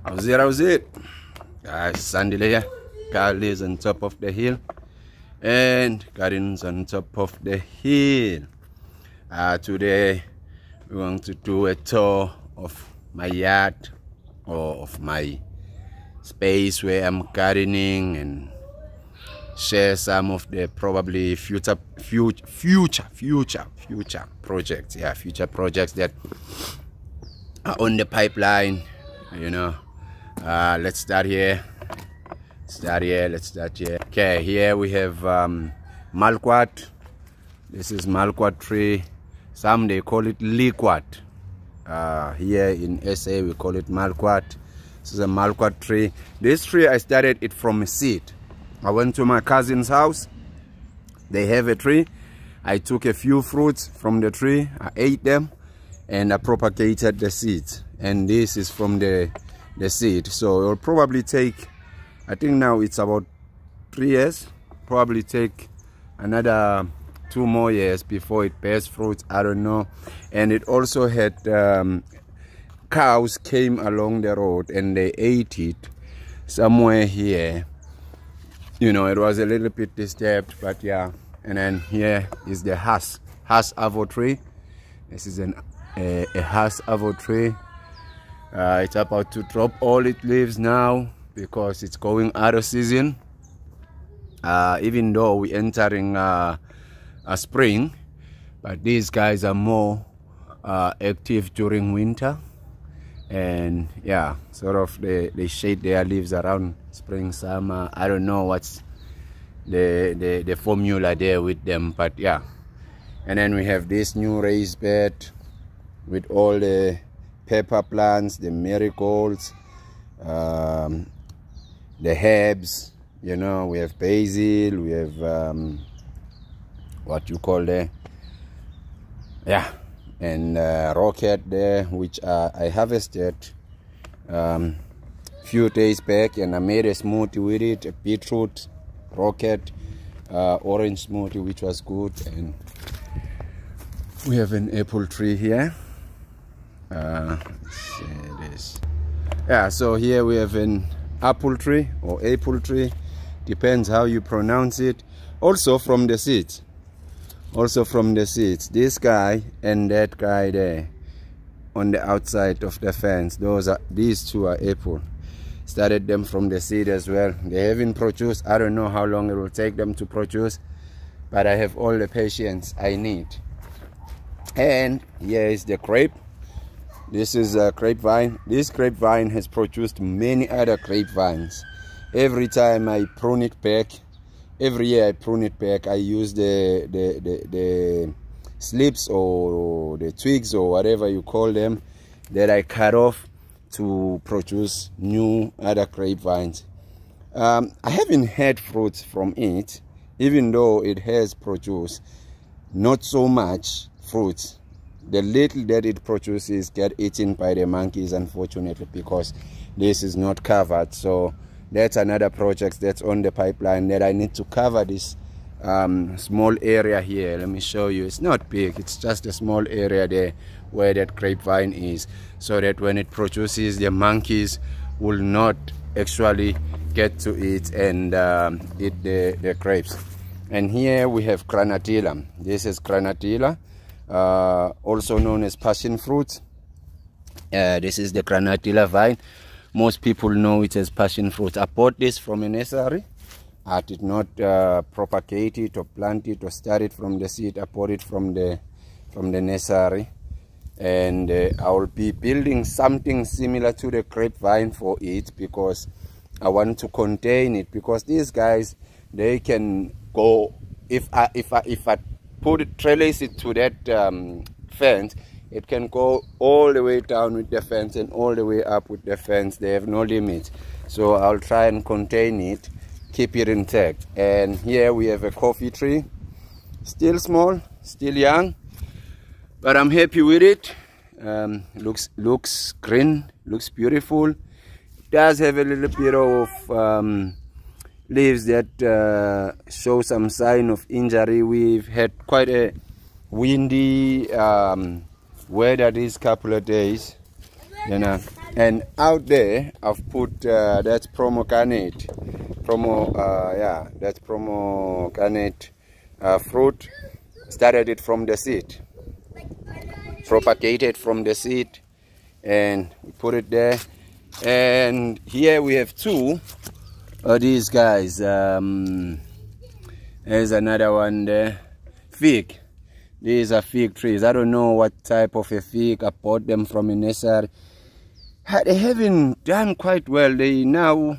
How's it? Guys, Sandy here. Carl is on top of the hill. And Karin's on top of the hill. Today, we want to do a tour of my yard or of my space where I'm gardening and share some of the probably future projects. Yeah, future projects that are on the pipeline, you know. Let's start here. Let's start here. Okay, here we have malquat. This is malquat tree. Some they call it liquat. Here in SA we call it malquat. This is a malquat tree. This tree I started it from a seed. I went to my cousin's house. They have a tree. I took a few fruits from the tree. I ate them and I propagated the seeds. And this is from the seed. So it will probably take, I think now it's about 3 years. Probably take another 2 more years before it bears fruit. I don't know. And it also had cows came along the road and they ate it somewhere here. You know, it was a little bit disturbed, but yeah. And then here is the Hass avo tree. This is a Hass avo tree. It's about to drop all its leaves now because it's going out of season. Even though we're entering a spring, but these guys are more active during winter. And yeah, sort of they shade their leaves around spring, summer. I don't know what's the formula there with them, but yeah. And then we have this new raised bed with all the pepper plants, the marigolds, the herbs. You know, we have basil, we have what you call there, yeah, and rocket there, which I harvested few days back, and I made a smoothie with it, a beetroot, rocket, orange smoothie, which was good. And we have an apple tree here. Let's see this. Yeah, so here we have an apple tree or apple tree, depends how you pronounce it. Also from the seeds. This guy and that guy there on the outside of the fence, these two are apple. Started them from the seed as well. They haven't produced. I don't know how long it will take them to produce, but I have all the patience I need. And here is the grape. This is a grapevine. This grapevine has produced many other grapevines. Every time I prune it back, every year I prune it back, I use the slips or the twigs or whatever you call them that I cut off to produce new other grapevines. I haven't had fruits from it, even though it has produced not so much fruits. The little that it produces get eaten by the monkeys, unfortunately, because this is not covered. So that's another project that's on the pipeline, that I need to cover this small area here. Let me show you. It's not big, it's just a small area there where that grapevine is, so that when it produces, the monkeys will not actually get to it and eat the grapes. And here we have granatilla. This is granatilla, also known as passion fruit. This is the granatilla vine. Most people know it as passion fruit. I bought this from a nursery. I did not propagate it or plant it or start it from the seed. I bought it from the nursery. And I will be building something similar to the grapevine for it, because I want to contain it, because these guys, they can go, if I trace it to that fence, it can go all the way down with the fence and all the way up with the fence. They have no limit. So I'll try and contain it, keep it intact. And here we have a coffee tree, still small, still young, but I'm happy with it. Looks green, looks beautiful. It does have a little bit of leaves that show some sign of injury. We've had quite a windy weather these couple of days, you know. And out there I've put that's pomegranate, that's pomegranate fruit. Started it from the seed, propagated from the seed, and we put it there. And here we have two of these guys. There's another one there, fig. These are fig trees. I don't know what type of a fig. I bought them from a nursery. They haven't done quite well. They now,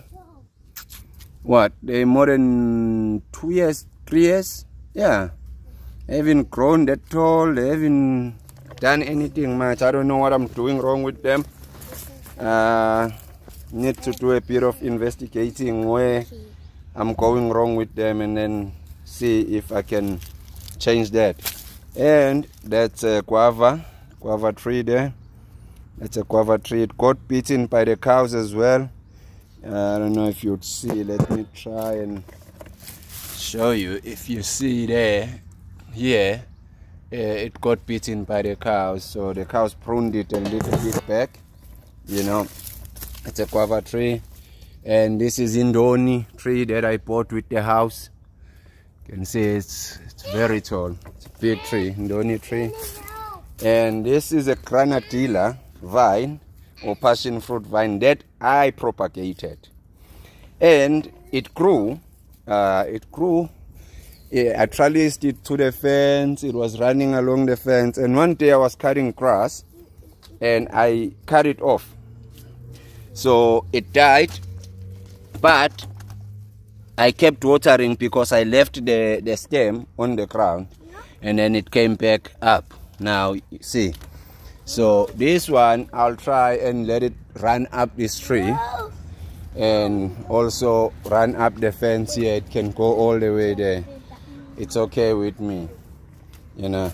what, they more than 2 years, 3 years? Yeah. They haven't grown that tall. They haven't done anything much. I don't know what I'm doing wrong with them. Need to do a bit of investigating where I'm going wrong with them, and then see if I can change that. And that's a guava tree there. That's a guava tree. It got beaten by the cows as well. I don't know if you'd see. Let me try and show you. If you see there, here, it got beaten by the cows. So the cows pruned it a little bit back. You know, it's a guava tree. And this is Indoni tree that I bought with the house. You can see it's very tall. It's a big tree, Indoni tree. And this is a granadilla vine or passion fruit vine that I propagated. And it grew. I trellised it to the fence. It was running along the fence. And one day I was cutting grass and I cut it off. So it died. But I kept watering because I left the stem on the ground, and then it came back up. Now you see. So this one I'll try and let it run up this tree, and also run up the fence here. It can go all the way there. It's okay with me, you know.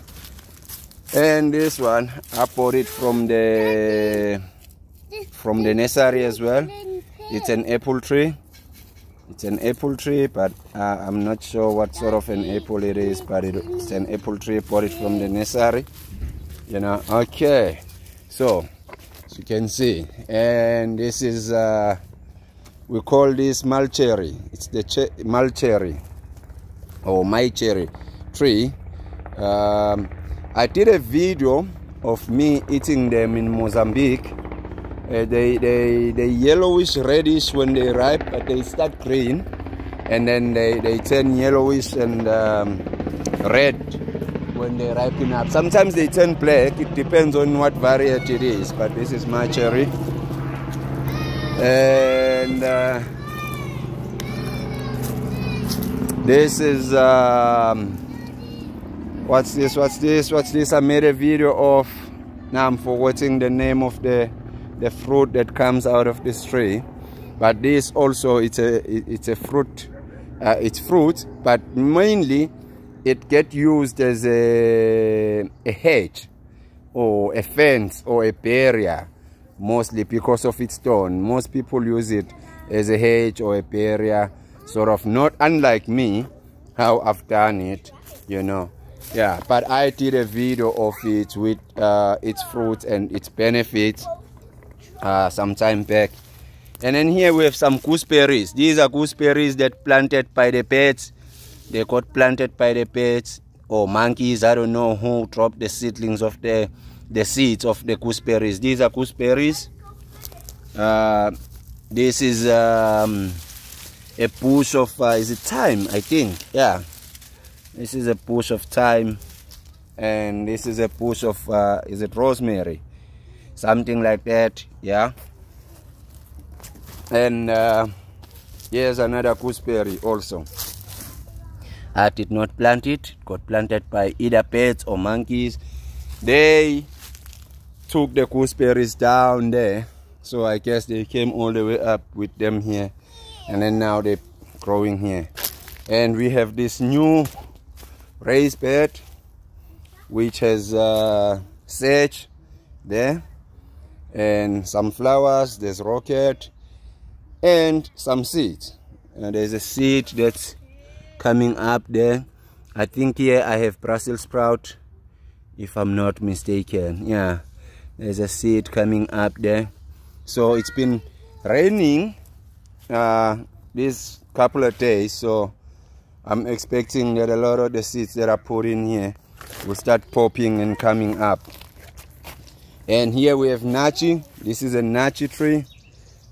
And this one I bought it from the nursery as well. It's an apple tree. It's an apple tree, but I'm not sure what sort of an apple it is, but it's an apple tree. Bought it from the nursery, you know. Okay, so as you can see, and this is we call this mulberry. It's the mulberry or my cherry tree. I did a video of me eating them in Mozambique. They yellowish reddish when they ripe, but they start green, and then they turn yellowish and red when they ripen up. Sometimes they turn black. It depends on what variety it is, but this is my cherry. And this is what's this? I made a video of, now I'm forgetting the name of the fruit that comes out of this tree, but this also it's a fruit. It's fruit, but mainly it gets used as a hedge or a fence or a barrier, mostly because of its thorn. Most people use it as a hedge or a barrier, sort of, not unlike me, how I've done it, you know. Yeah, but I did a video of it with its fruits and its benefits some time back. And then here we have some gooseberries. These are gooseberries that planted by the birds. They got planted by the birds or monkeys. I don't know who dropped the seedlings of the seeds of the gooseberries. These are gooseberries. This is a bush of is it thyme? I think, yeah. This is a bush of thyme, and this is a bush of is it rosemary? Something like that, yeah. And here's another gooseberry also. I did not plant it. It got planted by either birds or monkeys. They took the gooseberries down there, so I guess they came all the way up with them here, and then now they're growing here. And we have this new raised bed which has sage there, and some flowers. There's rocket and some seeds. There's a seed that's coming up there. I think here I have Brussels sprout, if I'm not mistaken. Yeah, there's a seed coming up there, So it's been raining these couple of days, so I'm expecting that a lot of the seeds that I put in here will start popping and coming up. And here we have nachi. This is a nachi tree.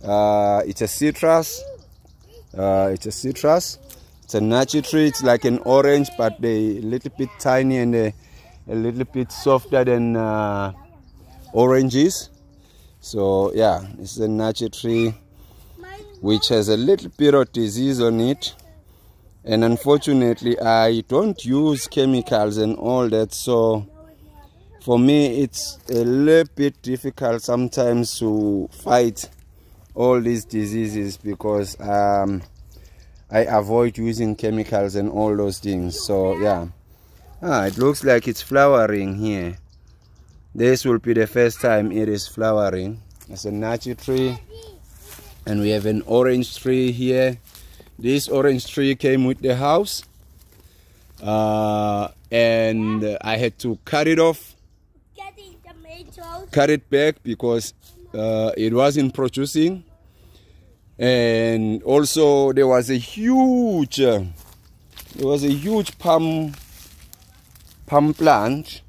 It's a citrus. It's a nachi tree. It's like an orange, but they're a little bit tiny and a little bit softer than oranges. So yeah, this is a nachi tree which has a little bit of disease on it. And unfortunately, I don't use chemicals and all that, so for me it's a little bit difficult sometimes to fight all these diseases, because I avoid using chemicals and all those things. So yeah, it looks like it's flowering here. This will be the first time it is flowering. It's a nachi tree, and we have an orange tree here. This orange tree came with the house, and I had to cut it off, cut it back, because it wasn't producing. And also there was a huge palm plant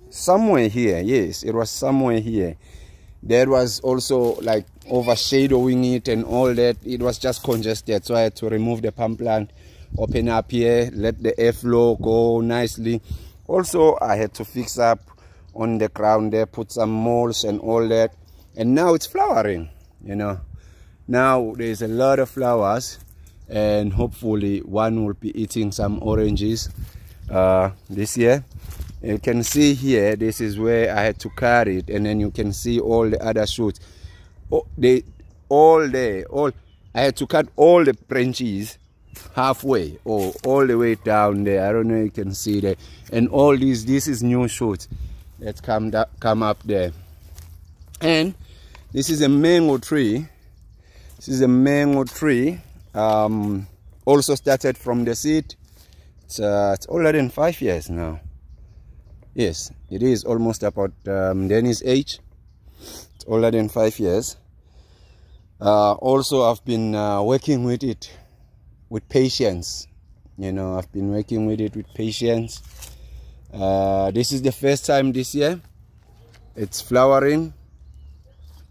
somewhere here. Yes, it was somewhere here. That was also like overshadowing it and all that. It was just congested, so I had to remove the palm plant, open up here, let the airflow go nicely. Also I had to fix up on the ground there, put some mulch and all that, and now it's flowering. You know, now there's a lot of flowers, and hopefully one will be eating some oranges this year. You can see here, this is where I had to cut it, and then you can see all the other shoots. Oh, I had to cut all the branches halfway, or all the way down there. I don't know if you can see that. And all this is new shoots that come up there. And this is a mango tree. This is a mango tree. Also started from the seed. It's older than 5 years now. Yes, it is almost about Danny's age. It's older than 5 years. Also, I've been working with it with patience. You know, I've been working with it with patience. This is the first time this year it's flowering.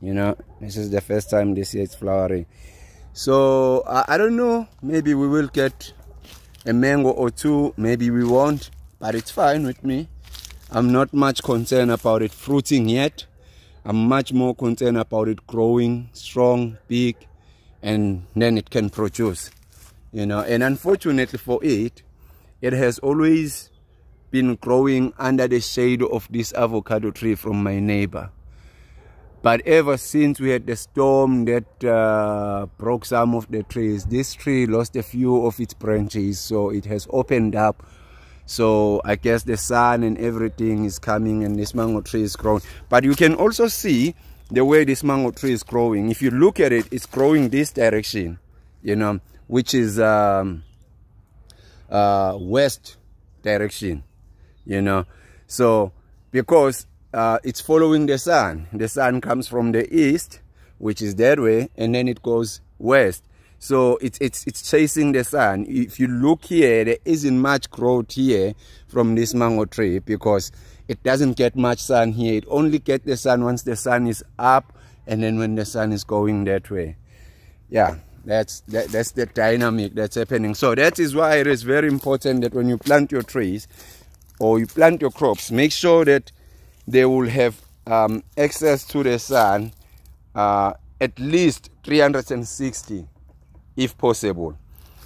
You know, this is the first time this year it's flowering. So I don't know, maybe we will get a mango or two, maybe we won't, but it's fine with me. I'm not much concerned about it fruiting yet. I'm much more concerned about it growing strong, big, and then it can produce. You know, and unfortunately for it, it has always been growing under the shade of this avocado tree from my neighbor. But ever since we had the storm that broke some of the trees, this tree lost a few of its branches, so it has opened up. So I guess the sun and everything is coming, and this mango tree is growing. But you can also see the way this mango tree is growing. If you look at it, it's growing this direction, you know, which is west direction, you know. So because it's following the sun comes from the east, which is that way, and then it goes west. So it's chasing the sun. If you look here, there isn't much growth here from this mango tree, because it doesn't get much sun here. It only gets the sun once the sun is up, and then when the sun is going that way. Yeah, that's the dynamic that's happening. So that is why it is very important that when you plant your trees or you plant your crops, make sure that they will have access to the sun at least 360 if possible.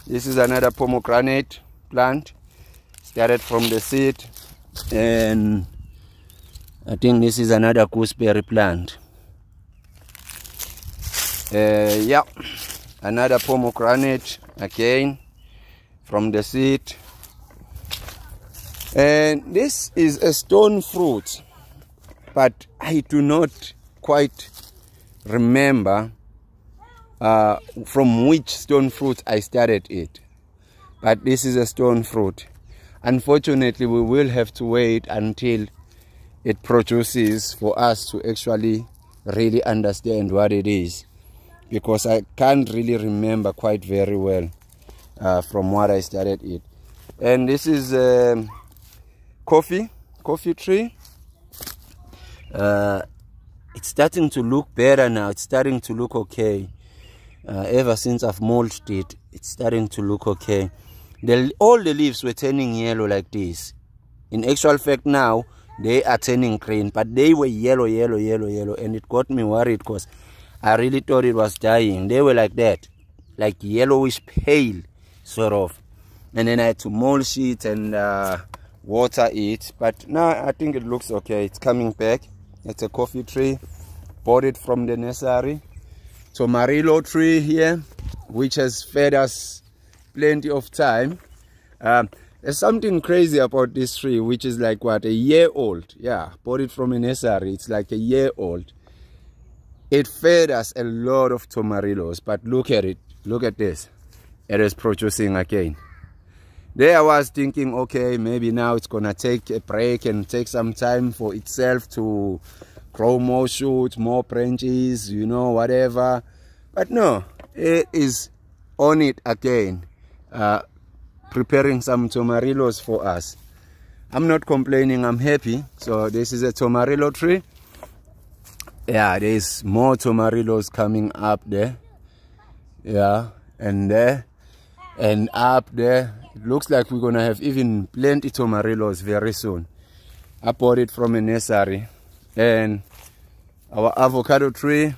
This is another pomegranate plant, started from the seed, and I think this is another gooseberry plant. Yeah, another pomegranate again from the seed. And this is a stone fruit, but I do not quite remember from which stone fruit I started it. But this is a stone fruit. Unfortunately, we will have to wait until it produces for us to actually really understand what it is, because I can't really remember quite very well from what I started it. And this is coffee tree. It's starting to look better now. It's starting to look okay. Ever since I've mulched it, it's starting to look okay. All the leaves were turning yellow like this. In actual fact now, they are turning green, but they were yellow, and it got me worried because I really thought it was dying. They were like that, like yellowish pale, sort of. And then I had to mulch it and water it, but now I think it looks okay. It's coming back. It's a coffee tree, bought it from the nursery. Tomarillo tree here, which has fed us plenty of time. There's something crazy about this tree, which is like what, a year old. Yeah, bought it from a nursery. It's like a year old. It fed us a lot of tomarillos, but look at it. Look at this. It is producing again. There I was thinking, okay, maybe now it's gonna take a break and take some time for itself to grow more shoots, more branches, you know, whatever. But no, it is on it again. Preparing some tomarillos for us. I'm not complaining, I'm happy. So this is a tomarillo tree. Yeah, there's more tomarillos coming up there. Yeah, and there and up there. It looks like we're gonna have even plenty tomarillos very soon. I bought it from a nursery. And our avocado tree,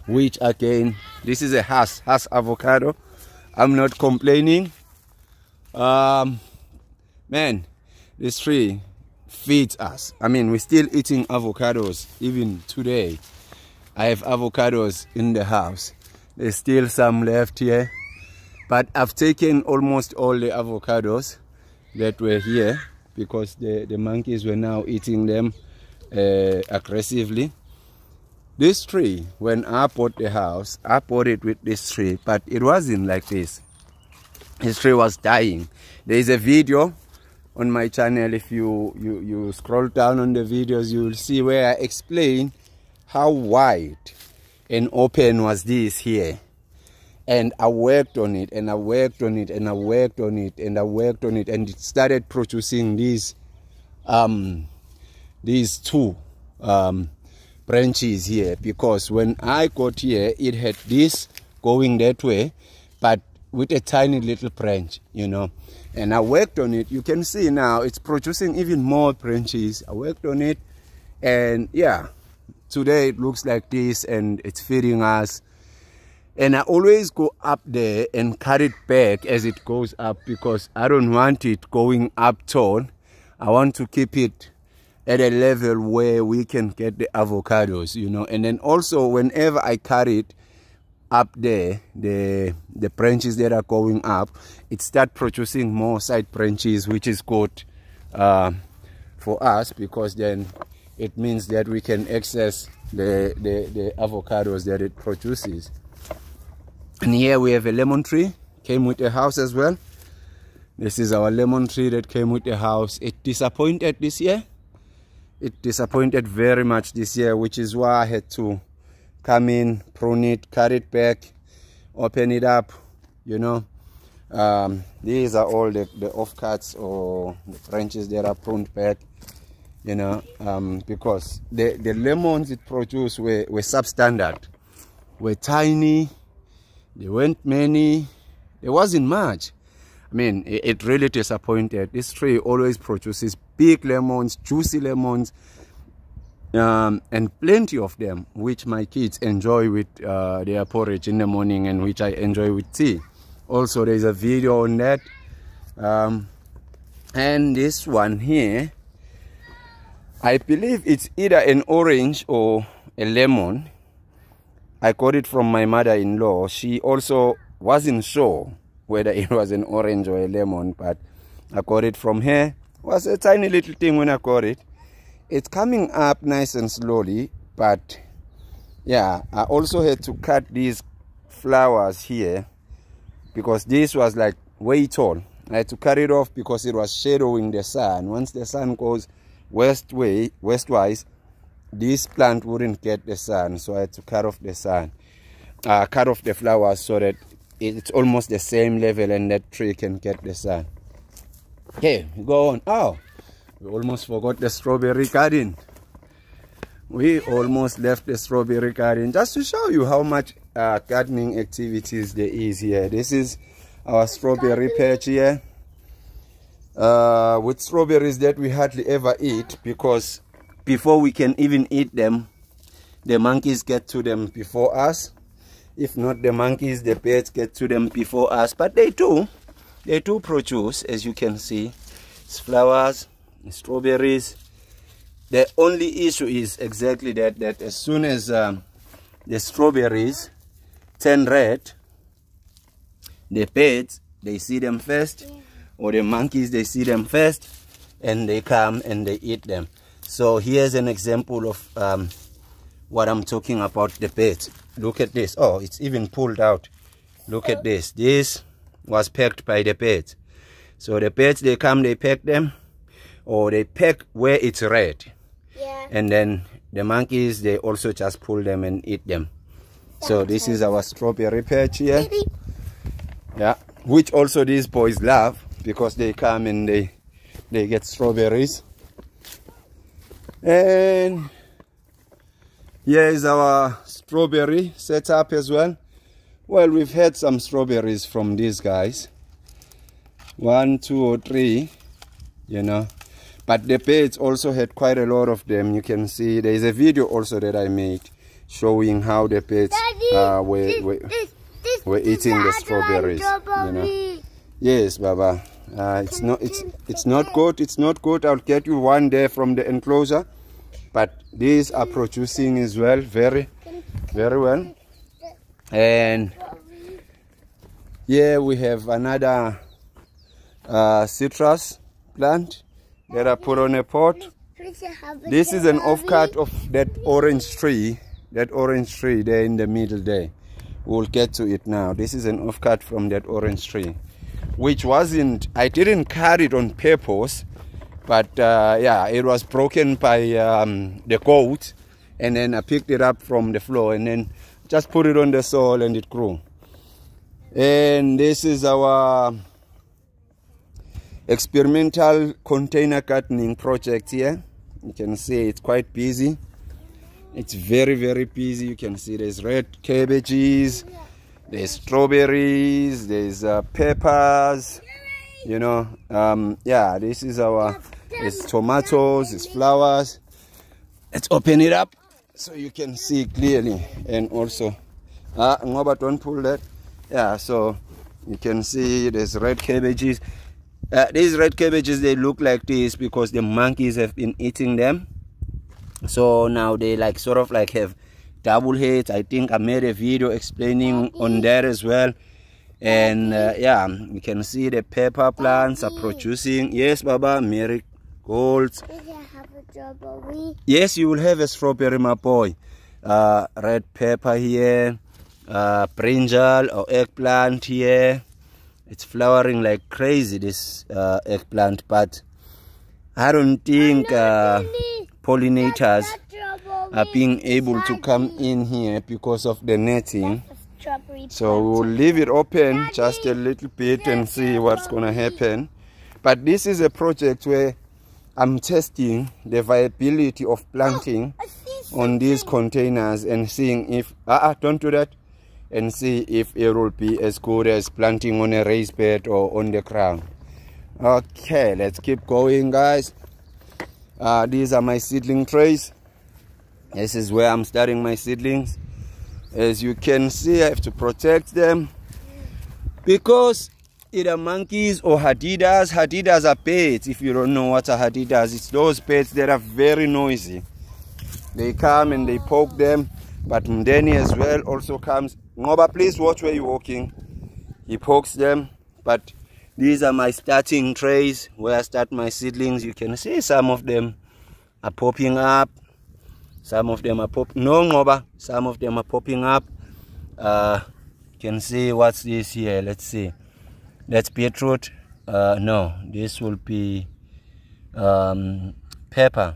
which again, this is a Hass avocado. I'm not complaining. Man, this tree feeds us. I mean, we're still eating avocados even today. I have avocados in the house. There's still some left here, but I've taken almost all the avocados that were here because the monkeys were now eating them aggressively. This tree, when I bought the house, I bought it with this tree, but it wasn't like this. This tree was dying. There is a video on my channel. If you scroll down on the videos, you will see where I explain how wide and open was this here. And I worked on it, and I worked on it, and I worked on it, and I worked on it, and it started producing these two branches here. Because when I got here, it had this going that way, but with a tiny little branch, you know. And I worked on it. You can see now it's producing even more branches. I worked on it, and yeah, today it looks like this, and it's feeding us. And I always go up there and cut it back as it goes up, because I don't want it going up tall. I want to keep it at a level where we can get the avocados, you know. And then also, whenever I cut it up there, the branches that are going up, it start producing more side branches, which is good for us, because then it means that we can access the avocados that it produces. And here we have a lemon tree, came with a house as well. This is our lemon tree that came with the house. It disappointed this year. It disappointed very much this year, which is why I had to come in, prune it, cut it back, open it up, you know. These are all the offcuts or the branches that are pruned back, you know, because the lemons it produced were substandard, were tiny, there weren't many, there wasn't much. I mean, it really disappointed. This tree always produces big lemons, juicy lemons, and plenty of them, which my kids enjoy with their porridge in the morning, and which I enjoy with tea. Also, there's a video on that. And this one here, I believe it's either an orange or a lemon. I got it from my mother-in-law. She also wasn't sure whether it was an orange or a lemon, but I got it from her. It was a tiny little thing when I got it. It's coming up nice and slowly, but yeah, I also had to cut these flowers here because this was like way tall. I had to cut it off because it was shadowing the sun. Once the sun goes westwise, this plant wouldn't get the sun, so I had to cut off the sun, cut off the flowers so that it's almost the same level and that tree can get the sun. Okay, go on. Oh, we almost forgot the strawberry garden. We almost left the strawberry garden, just to show you how much gardening activities there is here. This is our strawberry patch here, with strawberries that we hardly ever eat, because before we can even eat them, the monkeys get to them before us. If not the monkeys, the birds get to them before us. But they do produce, as you can see. It's flowers, strawberries. The only issue is exactly that as soon as the strawberries turn red, the birds, they see them first, or the monkeys, they see them first, and they come and they eat them. So here's an example of what I'm talking about, the birds. Look at this. Oh, it's even pulled out. Look at this. This was pecked by the birds. So the birds, they come, they peck them, or they peck where it's red. Yeah. And then the monkeys, they also just pull them and eat them. So this is our strawberry patch here. Yeah, which also these boys love, because they come and they get strawberries. And here is our strawberry setup as well. Well, we've had some strawberries from these guys. 1, 2, or 3, you know. But the birds also had quite a lot of them. You can see there's a video also that I made showing how the birds were eating the strawberries. You know. Yes, Baba. It's not good. It's not good. I'll get you one there from the enclosure. But these are producing as well, very well. And here we have another citrus plant that I put on a pot. This is an offcut of that orange tree there in the middle there. We'll get to it now. This is an offcut from that orange tree, which I didn't cut it on purpose, but yeah, it was broken by the goat, and then I picked it up from the floor and then just put it on the soil and it grew. And this is our experimental container gardening project here. You can see it's quite busy. It's very busy. You can see there's red cabbages, there's strawberries, there's peppers, you know. Yeah, this is there's tomatoes, there's flowers. Let's open it up so you can see clearly. And also Ngoba, don't pull that. Yeah, so you can see there's red cabbages. These red cabbages, they look like this because the monkeys have been eating them. So now they sort of have double heads. I think I made a video explaining on that as well. And yeah, you can see the pepper plants are producing. Yes, Baba, marigolds. Yes, you will have a strawberry, my boy. Red pepper here, brinjal or eggplant here. It's flowering like crazy, this eggplant, but I don't think pollinators are being able to come in here because of the netting. So we'll leave it open just a little bit and see what's going to happen. But this is a project where I'm testing the viability of planting on these containers and seeing if, don't do that, and see if it will be as good as planting on a raised bed or on the ground. Okay, let's keep going, guys. These are my seedling trays. This is where I'm starting my seedlings. As you can see, I have to protect them because either monkeys or hadidas. Hadidas are birds. If you don't know what are hadidas, it's those birds that are very noisy. They come and they poke them, but Mdeni as well also comes. Ngoba, please watch where you're walking. He pokes them. But these are my starting trays where I start my seedlings. You can see some of them are popping up. Some of them are popping. No, Ngoba. Some of them are popping up. You can see what's this here. Let's see. That's beetroot. No, this will be pepper.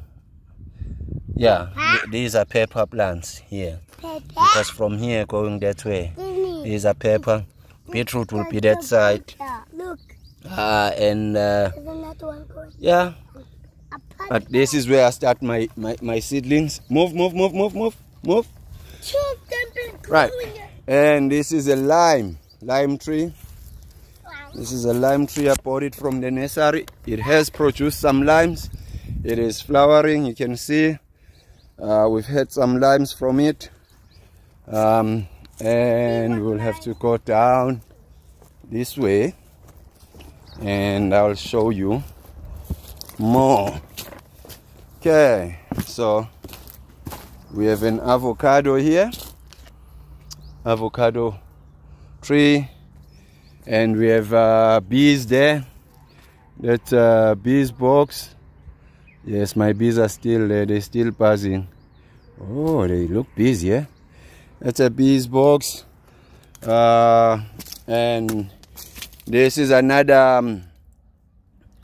Yeah, these are pepper plants here. Because from here going that way, these are pepper. Beetroot will be that side. Look. And yeah, but this is where I start my seedlings. Move. Right, and this is a lime tree. This is a lime tree. I bought it from the nursery. It has produced some limes. It is flowering. You can see we've had some limes from it, and we'll have to go down this way and I'll show you more. Okay, so we have an avocado here, avocado tree, and we have bees there. That bees box. Yes, my bees are still there. They're still buzzing. Oh, they look busy, yeah? That's a bees box. And this is another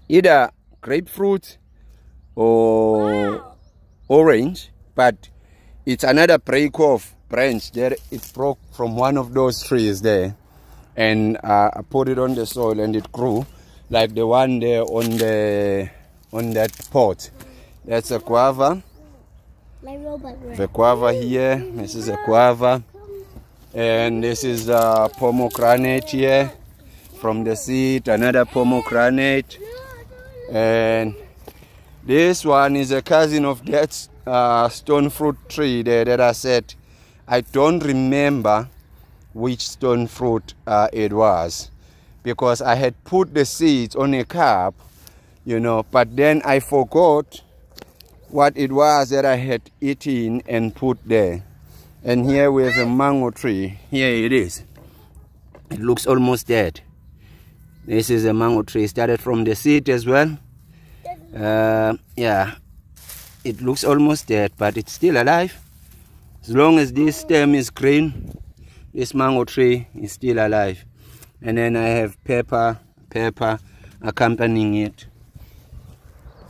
either grapefruit or orange, but it's another break off branch there. It broke from one of those trees there, and I put it on the soil and it grew like the one there on that pot. That's a guava. The guava here. This is a guava, and this is a pomegranate here from the seed. Another pomegranate, and this one is a cousin of that stone fruit tree there that I said. I don't remember which stone fruit it was, because I had put the seeds on a cup, you know, but then I forgot what it was that I had eaten and put there. And here we have a mango tree. Here it is. It looks almost dead. This is a mango tree. Started from the seed as well. Yeah, it looks almost dead, but it's still alive. As long as this stem is green, this mango tree is still alive. And then I have pepper accompanying it.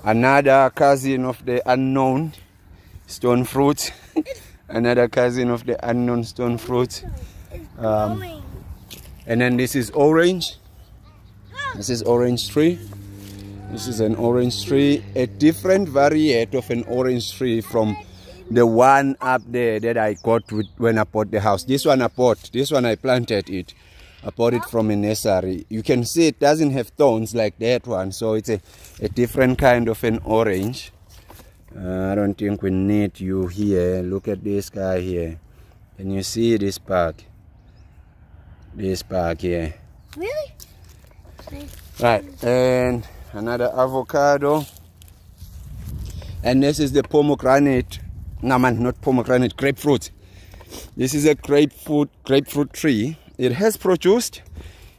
Another cousin of the unknown stone fruit. Another cousin of the unknown stone fruit. And then this is orange. This is orange tree. This is an orange tree. A different variety of an orange tree from the one up there that I got when I bought the house. This one I bought. This one I planted it. I bought it from a nursery. You can see it doesn't have thorns like that one, so it's a different kind of an orange. I don't think we need you here. Look at this guy here. Can you see this bark? This bark here. Really? Right, and another avocado. And this is the pomegranate. No man, not pomegranate, grapefruit. This is a grapefruit tree. It has produced.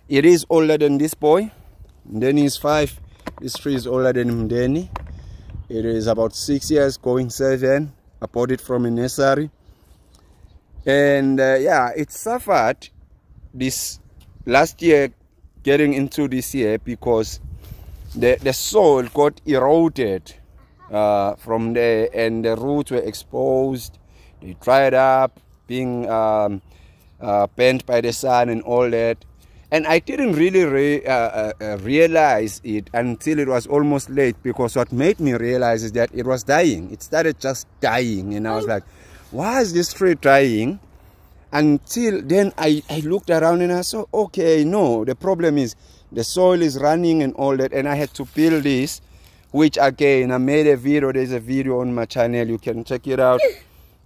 It is older than this boy. Denny is 5. This tree is older than him, Denny. It is about 6 years, going 7. I bought it from a nursery. And yeah, it suffered this last year getting into this year because the soil got eroded from there, and the roots were exposed. They dried up, being bent by the sun and all that. And I didn't really realize it until it was almost late, because what made me realize is that it was dying. It started just dying, and I was like, why is this tree dying? Until then I looked around and I saw, okay, no, the problem is the soil is running and all that, and I had to build this, which again, I made a video. There's a video on my channel, you can check it out,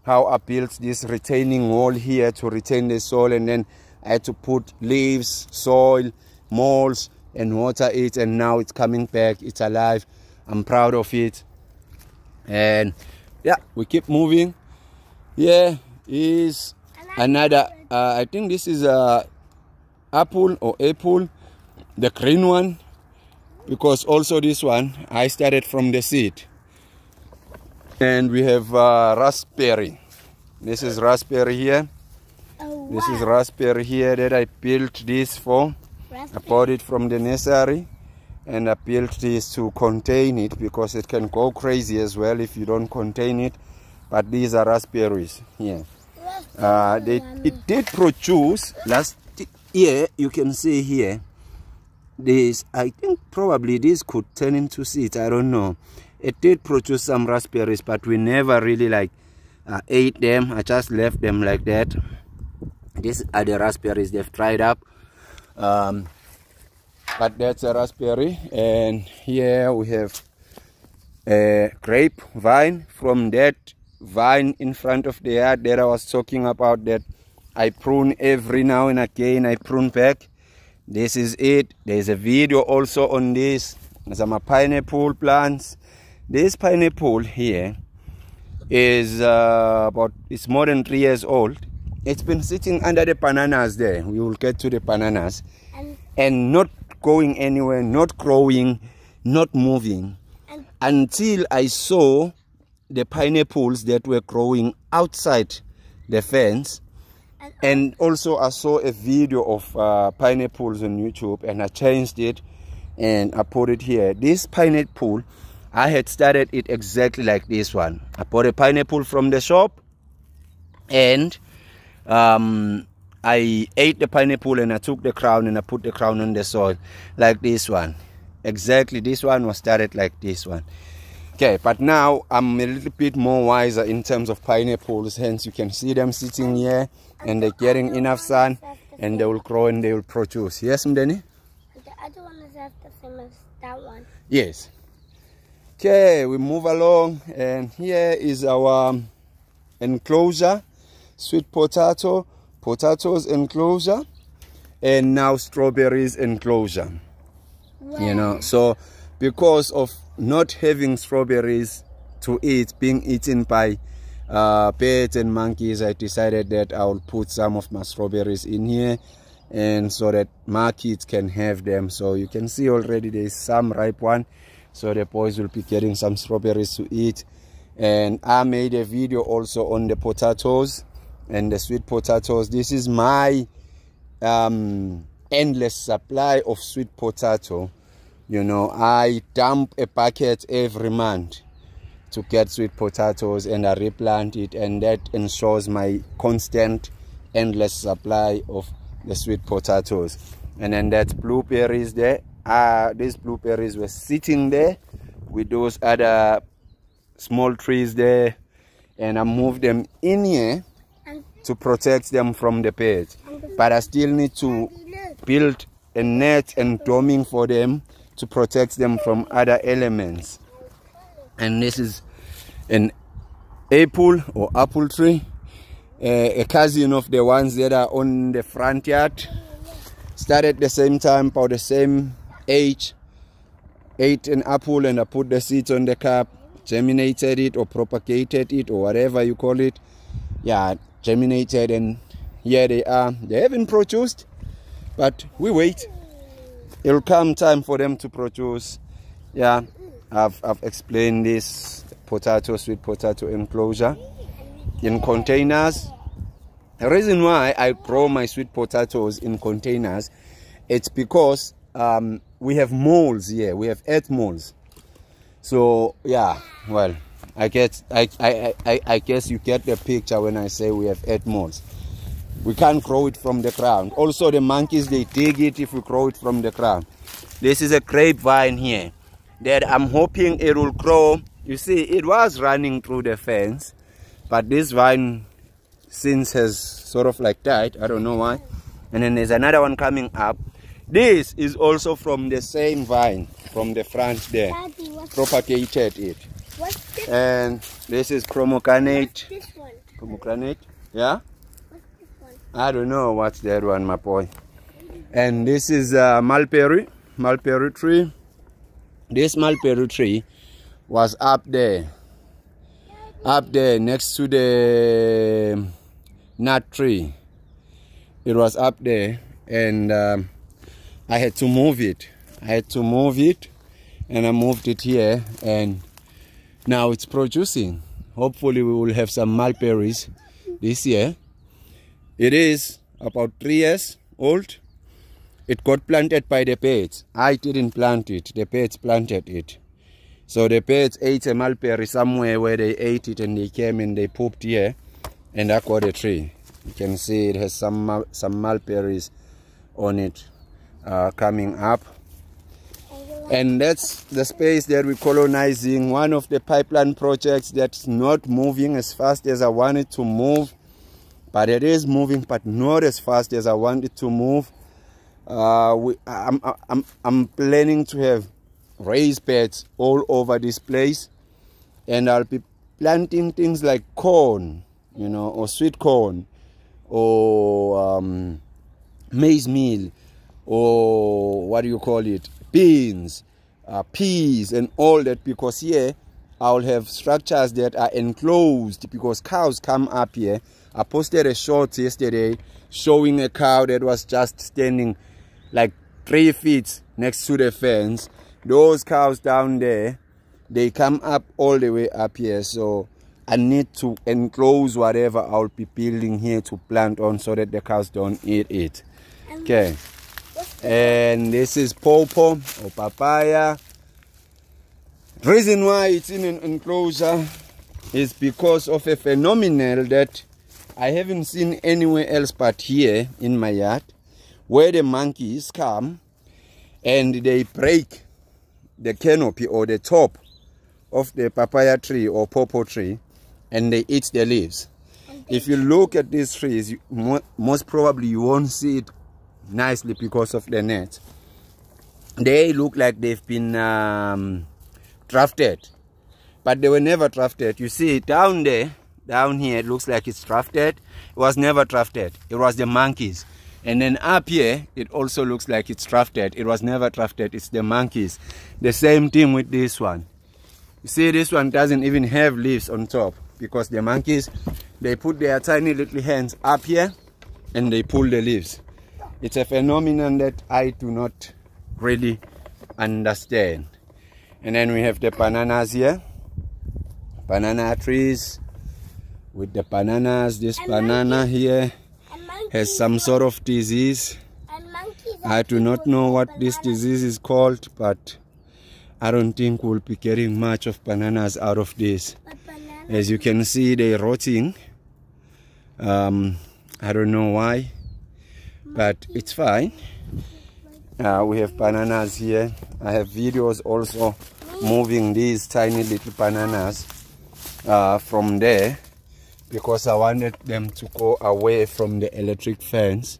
how I built this retaining wall here to retain the soil, and then I had to put leaves, soil, molds, and water it, and now it's coming back, it's alive. I'm proud of it. And yeah, we keep moving. Here is another, I think this is a apple, the green one, because also this one, I started from the seed. And we have raspberry. This is raspberry here. Oh, wow. This is raspberry here that I built this for. Raspberry. I bought it from the nursery, and I built this to contain it, because it can go crazy as well if you don't contain it. but these are raspberries here. It did produce last year. You can see here, this, I think probably this could turn into seeds, I don't know. It did produce some raspberries, but we never really like ate them. I just left them like that. These are the raspberries. They've dried up, but that's a raspberry. And here we have a grape vine. From that vine in front of the yard that I was talking about, that I prune every now and again, I prune back. This is it. There's a video also on this. Some pineapple plants. This pineapple here is it's more than 3 years old. It's been sitting under the bananas there. We will get to the bananas, and not going anywhere, not growing, not moving, until I saw the pineapples that were growing outside the fence. And also I saw a video of pineapples on YouTube, and I changed it and I put it here. This pineapple, I had started it exactly like this one. I bought a pineapple from the shop, and I ate the pineapple, and I took the crown and I put the crown on the soil like this one. Exactly, this one was started like this one. Okay, but now I'm a little bit more wiser in terms of pineapples. Hence you can see them sitting here, and they're getting enough sun, and they will grow and they will produce. Yes, Mdeni? The other one is the same as that one. Yes. Okay, we move along, and here is our enclosure, sweet potatoes enclosure, and now strawberries enclosure. Wow. You know, so because of not having strawberries to eat, being eaten by birds and monkeys, I decided that I will put some of my strawberries in here, and so that my kids can have them. So you can see already there's some ripe one, so the boys will be getting some strawberries to eat. And I made a video also on the potatoes and the sweet potatoes. This is my endless supply of sweet potato. You know, I dump a bucket every month to get sweet potatoes, and I replant it, and that ensures my constant endless supply of the sweet potatoes. And then that's blueberries there. These blueberries were sitting there with those other small trees there, and I moved them in here to protect them from the birds. But I still need to build a net and doming for them to protect them from other elements. And this is an apple or apple tree, a cousin of the ones that are on the front yard. Started the same time, about the same age. Ate an apple, and I put the seeds on the cup, germinated it or propagated it or whatever you call it. Yeah, germinated, and here they are. They haven't produced, but we wait. It will come time for them to produce. Yeah, I've explained this sweet potato enclosure in containers. The reason why I grow my sweet potatoes in containers, it's because we have moles here. We have earth moles. So yeah, well, I guess you get the picture when I say we have earth moles. We can't grow it from the ground. Also, the monkeys, they dig it if we grow it from the ground. This is a grapevine here that I'm hoping it will grow. You see, it was running through the fence, but this vine since has sort of like died. I don't know why. And then there's another one coming up. This is also from the same vine from the front there. Daddy, propagated it. What's this? And this is pomegranate. What's this one? Pomegranate, yeah? What's I don't know what's that one, my boy. And this is mulberry tree. This mulberry tree was up there next to the nut tree. It was up there, and I had to move it. And I moved it here, and now it's producing. Hopefully we will have some mulberries this year. It is about 3 years old. It got planted by the birds. I didn't plant it. The birds planted it. So the birds ate a mulberry somewhere where they ate it, and they came and they pooped here, and I got a tree. You can see it has some mulberries on it coming up. And that's the space that we're colonizing. One of the pipeline projects that's not moving as fast as I want it to move, but it is moving, but not as fast as I want it to move. I'm planning to have raised beds all over this place, and I'll be planting things like corn, you know, or sweet corn, or maize meal, or what do you call it, beans, peas, and all that, because here I'll have structures that are enclosed because cows come up here. I posted a short yesterday showing a cow that was just standing like 3 feet next to the fence. Those cows down there, they come up all the way up here, so I need to enclose whatever I'll be building here to plant on so that the cows don't eat it. Okay. And this is pawpaw or papaya. Reason why it's in an enclosure is because of a phenomenon that I haven't seen anywhere else but here in my yard, where the monkeys come and they break the canopy or the top of the papaya tree or pawpaw tree, and they eat the leaves. If you look at these trees, most probably you won't see it nicely because of the net. They look like they've been drafted, but they were never drafted. You see down there, down here, it looks like it's drafted. It was never drafted. It was the monkeys. And then up here, it also looks like it's drafted. It was never drafted. It's the monkeys. The same thing with this one. You see, this one doesn't even have leaves on top because the monkeys, they put their tiny little hands up here and they pull the leaves. It's a phenomenon that I do not really understand. And then we have the bananas here. Banana trees with the bananas. This banana here has some sort of disease. I do not know what this disease is called, but I don't think we'll be getting much of bananas out of this. As you can see, they're rotting. I don't know why, but it's fine. We have bananas here. I have videos also moving these tiny little bananas from there because I wanted them to go away from the electric fence,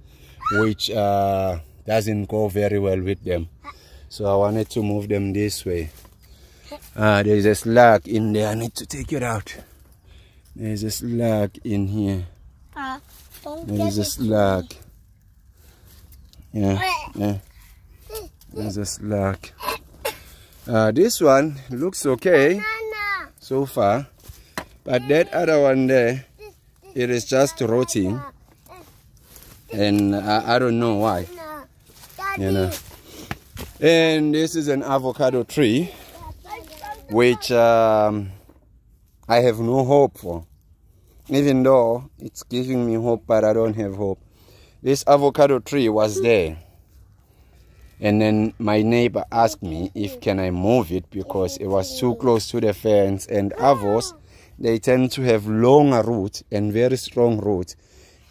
which doesn't go very well with them. So I wanted to move them this way. There's a slug in there. I need to take it out. There's a slug in here. There's a slug. Yeah. There's a slug. This one looks okay so far, but that other one there, it is just rotting, and I don't know why. You know. And this is an avocado tree, which I have no hope for. Even though it's giving me hope, but I don't have hope. This avocado tree was there. And then my neighbor asked me if can I move it because it was too close to the fence. And avos, they tend to have longer roots and very strong roots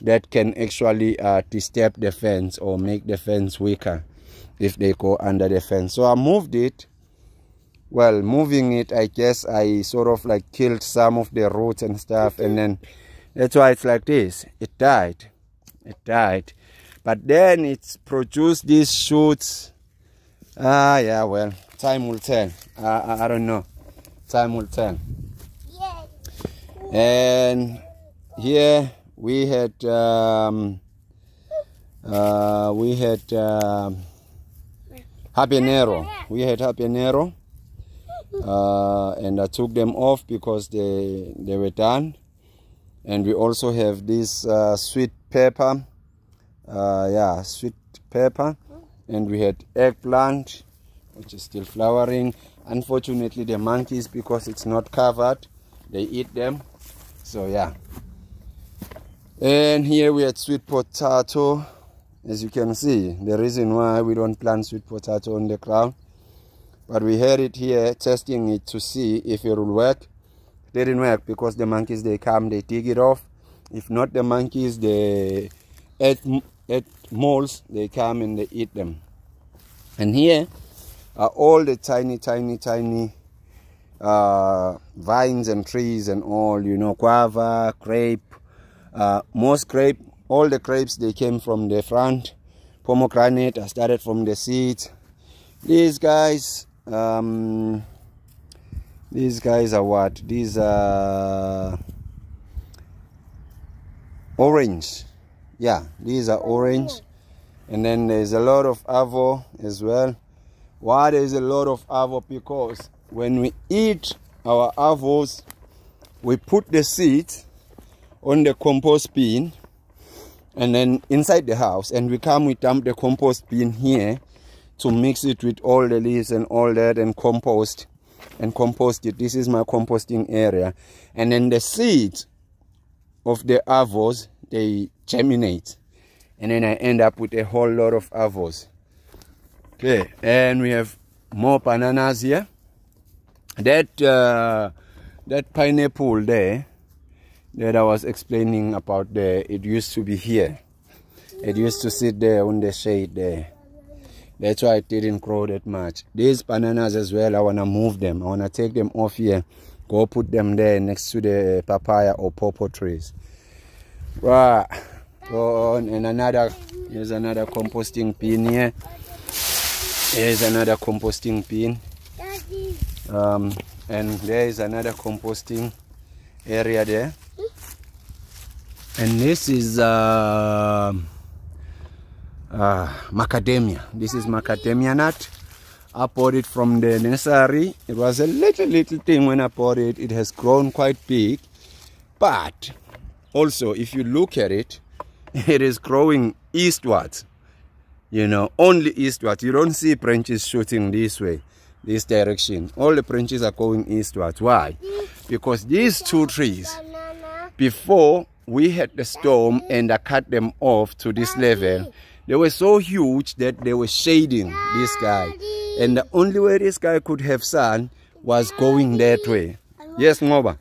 that can actually disturb the fence or make the fence weaker if they go under the fence. So I moved it. Well, moving it, I guess I sort of like killed some of the roots and stuff, and then that's why it's like this. It died. It died. But then it's produced these shoots. Yeah, well, time will tell. I don't know. Time will tell. And here we had habanero. We had habanero. And I took them off because they were done. And we also have this sweet pepper. Sweet pepper. And we had eggplant, which is still flowering. Unfortunately, the monkeys, because it's not covered, they eat them. So yeah. And here we had sweet potato. As you can see, the reason why we don't plant sweet potato on the ground, but we had it here testing it to see if it will work. It didn't work because the monkeys, they come, they dig it off. If not the monkeys, the moles, they come and they eat them. And here are all the tiny vines and trees and all, you know, guava, grape, most grape. All the grapes, they came from the front. Pomegranate, I started from the seeds. These guys are what? These are orange. Yeah, these are orange. And then there's a lot of avo as well. Why there's a lot of avo? Because when we eat our avos, we put the seeds on the compost bin and then inside the house, and we dump the compost bin here to mix it with all the leaves and all that and compost it. This is my composting area. And then the seeds of the avos, they germinate, and then I end up with a whole lot of avos. Okay, and we have more bananas here. That pineapple there that I was explaining about there, it used to be here. It used to sit there on the shade there. That's why it didn't grow that much. These bananas as well, I want to move them. I want to take them off here, go put them there next to the papaya or pawpaw trees. Right. Go on, and here's another composting bin here. Here's another composting bin. And there is another composting area there. And this is macadamia. This is macadamia nut. I bought it from the nursery. It was a little thing when I bought it. It has grown quite big. But also, if you look at it, it is growing eastwards. You know, only eastwards. You don't see branches shooting this way, this direction. All the branches are going eastwards. Why? Because these two trees, before we had the storm and I cut them off to this level, they were so huge that they were shading this guy. And the only way this guy could have sun was going that way. Yes, Ngoba?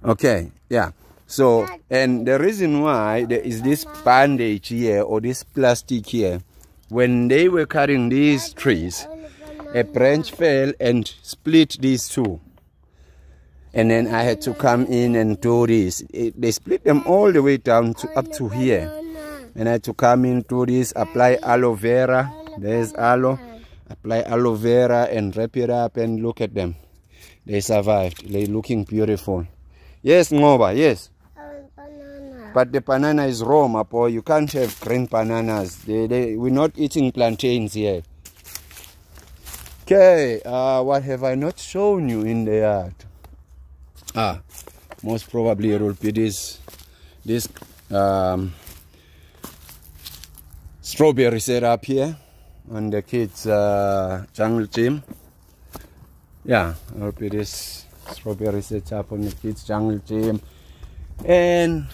Okay, yeah. So, and the reason why there is this bandage here or this plastic here, when they were cutting these trees, a branch fell and split these two. And then I had to come in and do this. They split them all the way down to up to here. And I had to come in, do this, apply aloe vera. There's aloe. Apply aloe vera and wrap it up and look at them. They survived. They're looking beautiful. Yes, Ngoba, yes. But the banana is raw, my boy. You can't have green bananas. We're not eating plantains here. Okay, what have I not shown you in the yard? Most probably it will be this strawberry setup here on the kids' jungle gym. Yeah, it will be this strawberry setup on the kids' jungle gym. And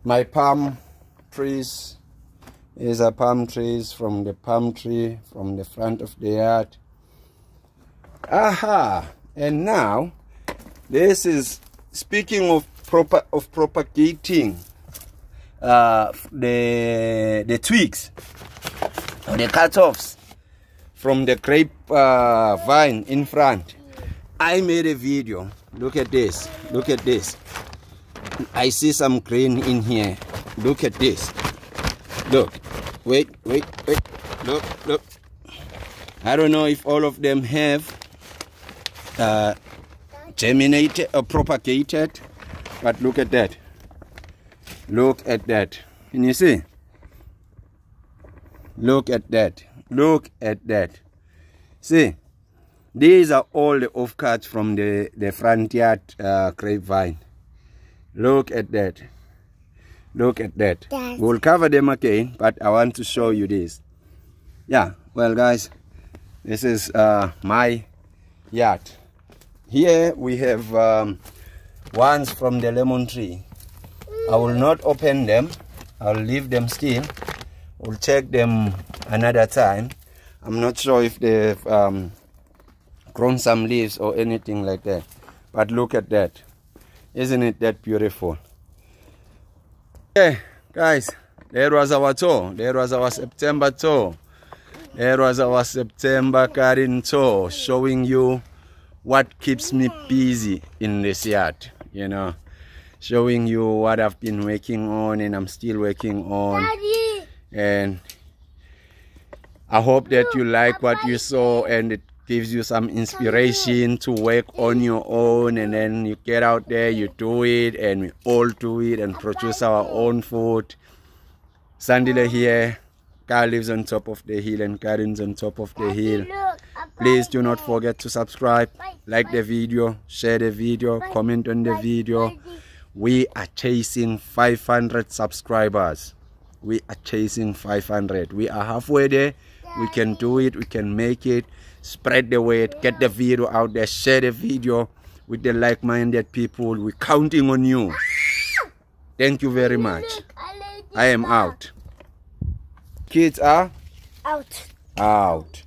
my palm trees. These are palm trees from the palm tree from the front of the yard. Aha! And now, this is speaking of propagating the twigs or the cut-offs from the grape vine in front. I made a video. Look at this. Look at this. I see some green in here. Look at this. Look. Wait. Look. I don't know if all of them have germinated or propagated, but look at that. Look at that. Can you see? Look at that. Look at that. See? These are all the offcuts from the front yard grapevine. Look at that. Look at that. Yes. We'll cover them again, but I want to show you this. Yeah, well guys, this is my yard. Here we have ones from the lemon tree. I will not open them. I'll leave them still. We'll check them another time. I'm not sure if they've grown some leaves or anything like that, but look at that. Isn't it that beautiful? Okay, guys, there was our tour. There was our September tour. There was our September garden tour, showing you what keeps me busy in this yard, you know, showing you what I've been working on and I'm still working on. Daddy. And I hope that you like what you saw and it gives you some inspiration to work on your own, and then you get out there, you do it, and we all do it and produce our own food. Sandile here, Car lives on top of the hill and gardens on top of the hill. Please do not forget to subscribe, like the video, share the video, comment on the video. We are chasing 500 subscribers. We are chasing 500. We are halfway there. We can do it. We can make it. Spread the word. Get the video out there. Share the video with the like-minded people. We're counting on you. Thank you very much. I am out. Kids are Out. out.